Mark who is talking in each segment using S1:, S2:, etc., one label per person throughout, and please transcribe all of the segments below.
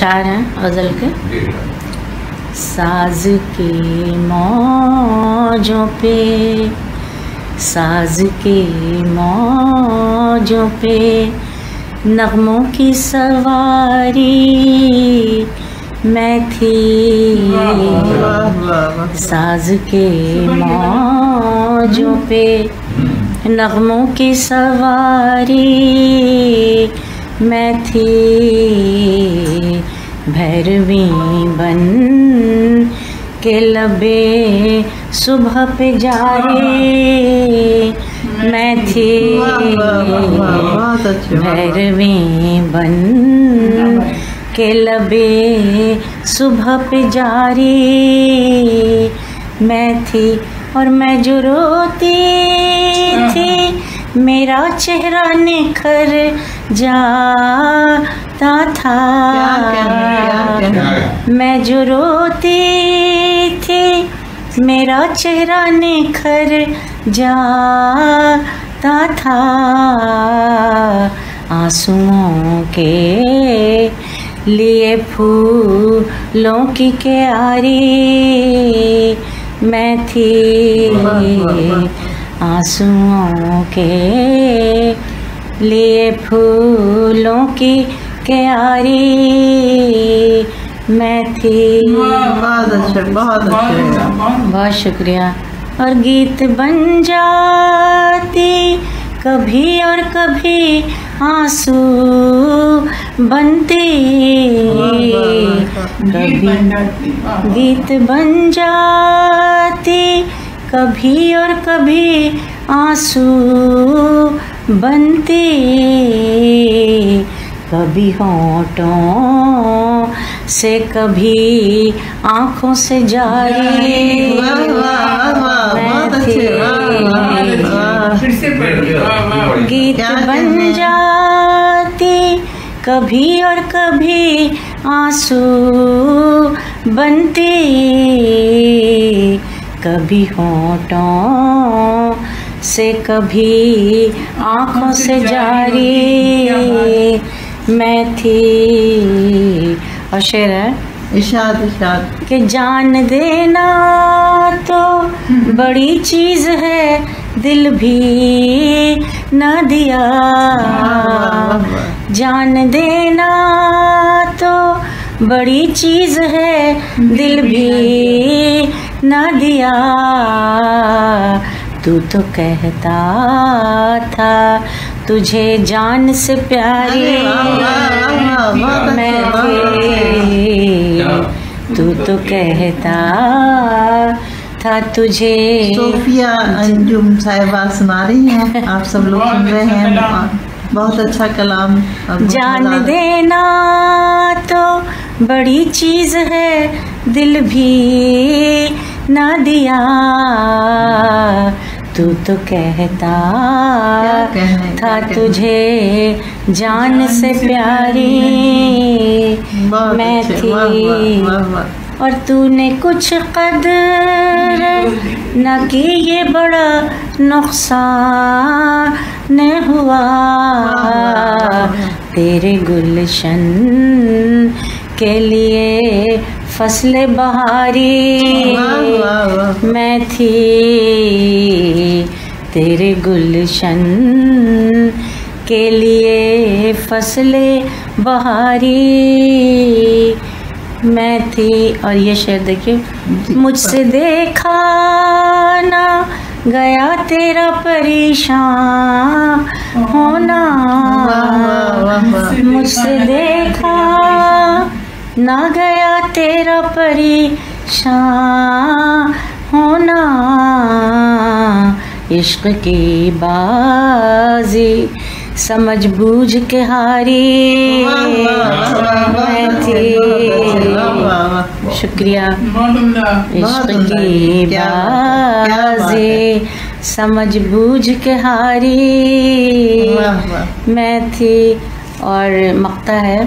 S1: अशार हैं गज़ल के। साज के मौजों पे, साज के मौजों पे नगमों की सवारी मैं थी। साज के मौजों पे नगमों की सवारी मैं थी। भैरवी बन के लबे सुबह पे जारी मैं थी। भैरवी बन के लबे सुबह पे जारी मैं थी। और मैं जो रोती थी मेरा चेहरा निखर जाता था। मैं जो रोती थी मेरा चेहरा निखर जाता था। आंसुओं के लिए फूलों की क्यारी मैं थी। आंसुओं के लिए फूलों की क्यारी मैं थी।
S2: बहुत अच्छे, बहुत अच्छे,
S1: बहुत शुक्रिया। और गीत बन जाती कभी और कभी आंसू बनती। कभी गीत बन जाती कभी और कभी आंसू बनती। कभी होठों से कभी आँखों से जारी मैं थी। गीत बन जाती कभी और कभी आंसू बनती। कभी होठों से कभी आँखों से जारी मैं थी। और शेर है
S2: इशाद इशाद
S1: कि जान देना तो बड़ी चीज़ है दिल भी न दिया। जान देना तो बड़ी चीज़ है दिल भी न दिया। तू तो कहता था तुझे जान से प्यारी मैं थी। तू तो कहता था तुझे।
S2: सोफिया अंजुम साहिबा सुना रही हैं, आप सब लोग सुन रहे हैं। बहुत अच्छा कलाम।
S1: जान देना तो बड़ी चीज़ है दिल भी ना दिया। तू तो कहता था तुझे जान से प्यारी मैं थी। और तूने कुछ कदर न की ये बड़ा नुकसान हुआ। तेरे गुलशन के लिए फसले बहारी मैं थी। तेरे गुलशन के लिए फसले बहारी मैं थी। और ये शेर देखिए। मुझसे देखा ना गया तेरा परेशान होना। मुझसे देखा ना गया तेरा परेशान होना। इश्क की बाजी समझ बूझ के हारी मैं थी। शुक्रिया। इश्क की बाजी समझ बूझ के हारी मैं थी। और मक्ता है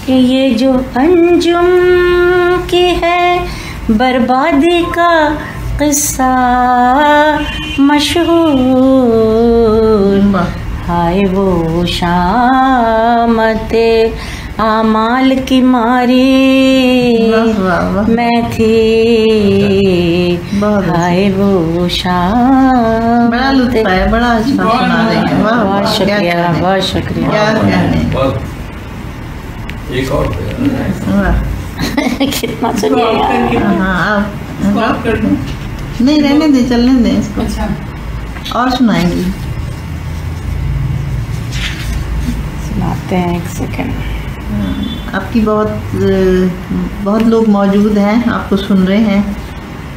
S1: कि ये जो अंजुम की है बर्बादी का किस्सा मशहूर। हाय वो शामते आमाल की मारी
S2: वाह वाह वाह,
S1: मैं थी,
S2: बहुत
S1: हाय वो शाम।
S2: बड़ा लुत्फ है, बड़ा अच्छा सुना रहे हैं। वाह
S1: बहुत
S2: वाह, क्या
S1: शुक्रिया,
S2: कहने,
S1: बहुत शुक्रिया।
S2: क्या कहने।
S3: एक और
S2: वाह,
S1: कितना सुनिएगा।
S2: हाँ आप नहीं रहने दे, चलने दें इसको। और सुनाएंगी?
S1: सुनाते हैं, एक सेकंड।
S2: आपकी बहुत लोग मौजूद हैं, आपको सुन रहे हैं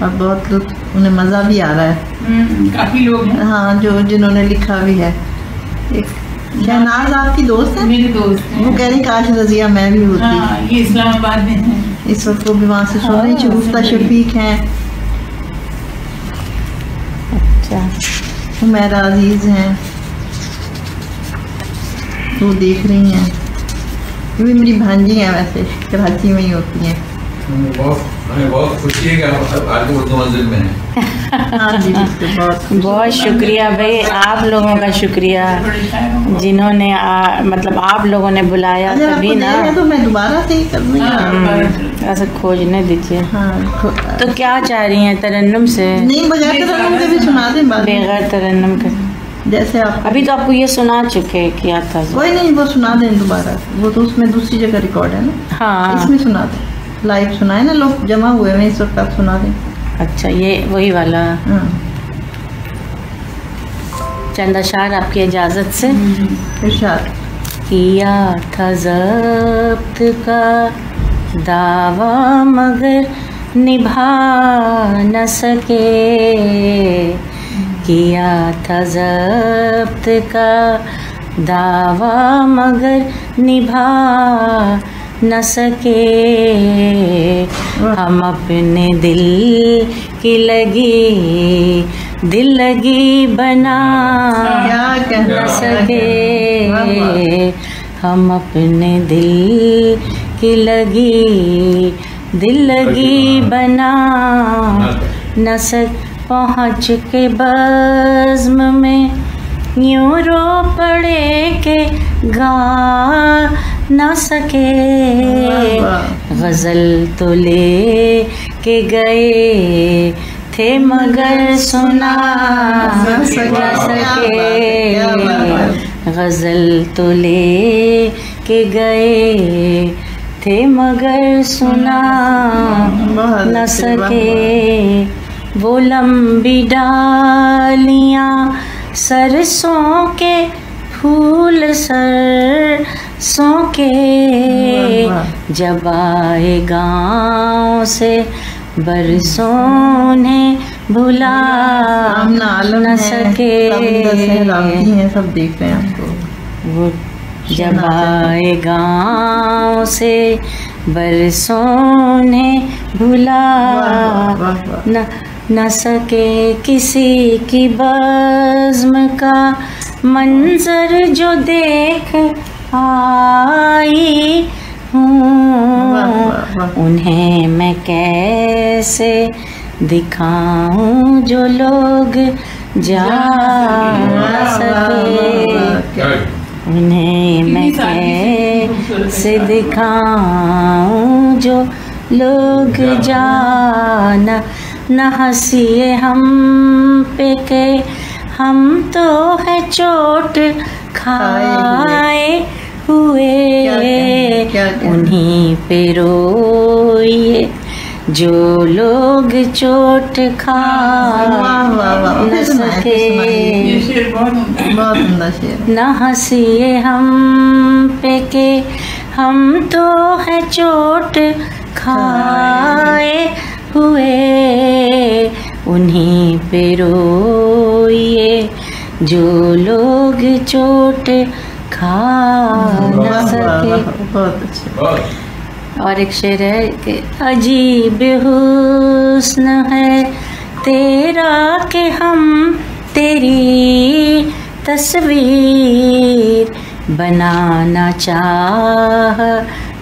S2: और बहुत लुत्फ, उन्हें मज़ा भी आ रहा है।
S4: काफी लोग हैं।
S2: हाँ, जो जिन्होंने लिखा भी है। एक शहनाज आपकी दोस्त है?
S4: मेरे दोस्त हैं।
S2: वो कह रही काश रजिया मैं भी होती।
S4: हाँ, ये इस्लामाबाद में है।
S2: इस वक्त वो भी वहाँ से सुन रही। शगुफ्ता शफीक हैं,
S1: अच्छा,
S2: हुमैरा अजीज हैं, वो देख रही हैं। ये भी मेरी भांजी हैं, वैसे कराची में ही होती हैं।
S3: हमें बहुत खुशी है कि आप आज उर्दू मंजिल में हैं।
S2: हाँ जी, बिल्कुल, बहुत
S1: बहुत शुक्रिया भाई, आप लोगों का शुक्रिया जिन्होंने मतलब आप लोगों ने बुलाया
S2: अगर
S1: तभी
S2: आपको
S1: ना।
S2: देर है तो मैं दोबारा से ही कर दूँगी।
S1: ऐसा खोजने दीजिए।
S2: हाँ,
S1: तो क्या चाह रही हैं, तरन्नुम से?
S2: नहीं, बगैर तरन्नुम के भी सुना दें बाद में।
S1: बगैर तरन्नुम के?
S2: जैसे आप
S1: अभी तो आपको ये सुना चुके किया था।
S2: कोई नहीं, वो सुना दें दोबारा। वो तो उसमें दूसरी जगह रिकॉर्ड है ना,
S1: हाँ,
S2: इसमें सुना दें। लाइव सुनाए ना, लोग जमा हुए हैं इस वक्त, आप सुना दें।
S1: अच्छा, ये वही वाला
S2: हाँ,
S1: चंद अशार आपकी इजाज़त से।
S2: इरशाद।
S1: किया था ज़ब्त का दावा मगर निभा न सके, किया था ज़ब्त का दावा मगर निभा न सके, हम अपने दिल की दिल लगी बना
S2: क्या कहना
S1: न सके, हम अपने दिल की दिल लगी बना न सक। पहुँच के बज़्म में यूं रो पड़े के गा न सके, गज़ल तो ले के गए थे मगर सुना न सके, गज़ल तो ले के गए थे मगर सुना न सके। वो लंबी डालियाँ सरसों के फूल सरसों के, जब आए गाँव से बरसों ने भुला न सके,
S2: सब देख रहे हैं आपको।
S1: वो जब आए गाँव से बरसों ने भुला न सके, किसी की बज़्म का मंजर जो देख आई हूँ, उन्हें मैं कैसे दिखाऊं जो लोग जा न सके, उन्हें मैं कैसे दिखाऊं जो लोग जाना। न हंसिए हम पे के हम तो है चोट खाए हुए, उन्हीं पे रोइए जो लोग चोट खा न सके। न हंसिए हम पे के हम तो है चोट खाए हुए, उन्हीं पे रोइए जो लोग चोट खा न सके। और एक शेर है कि अजीब हुस्न है तेरा कि हम तेरी तस्वीर बनाना चाह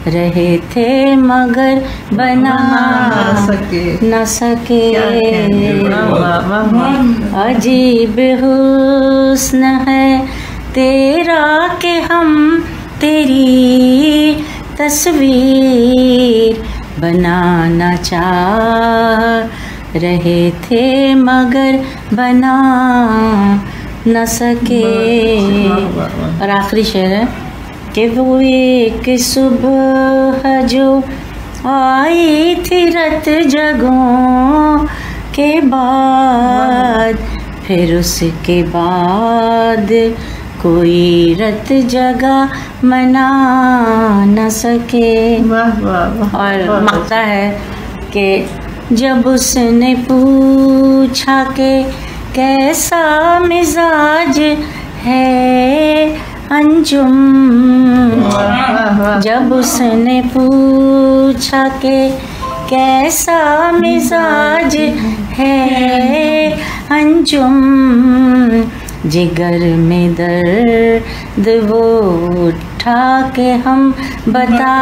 S1: रहे थे मगर बना न सके। अजीब हुस्न है तेरा कि हम तेरी तस्वीर बनाना चाह रहे थे मगर बना न सके। और आखिरी शेर है कि वो एक सुबह जो आई थी रत जगों के बाद, फिर उसके बाद कोई रत जगह मना न सके।
S2: वाह वाह वाह।
S1: और मकता है कि जब उसने पूछा कि कैसा मिजाज है अंजुम, जब उसने पूछा कि कैसा मिजाज है अंजुम, जिगर में दर्द वो उठा के हम बता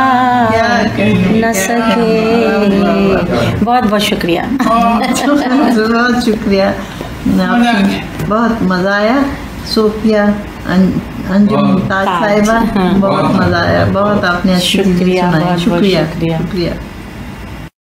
S1: न सके। बहुत बहुत शुक्रिया।
S2: बहुत शुक्रिया, बहुत मज़ा आया। सोफिया अंजुम मुमताज साहिबा, बहुत मज़ा आया, बहुत आपने अच्छी चीज़ें सुनाई। शुक्रिया शुक्रिया।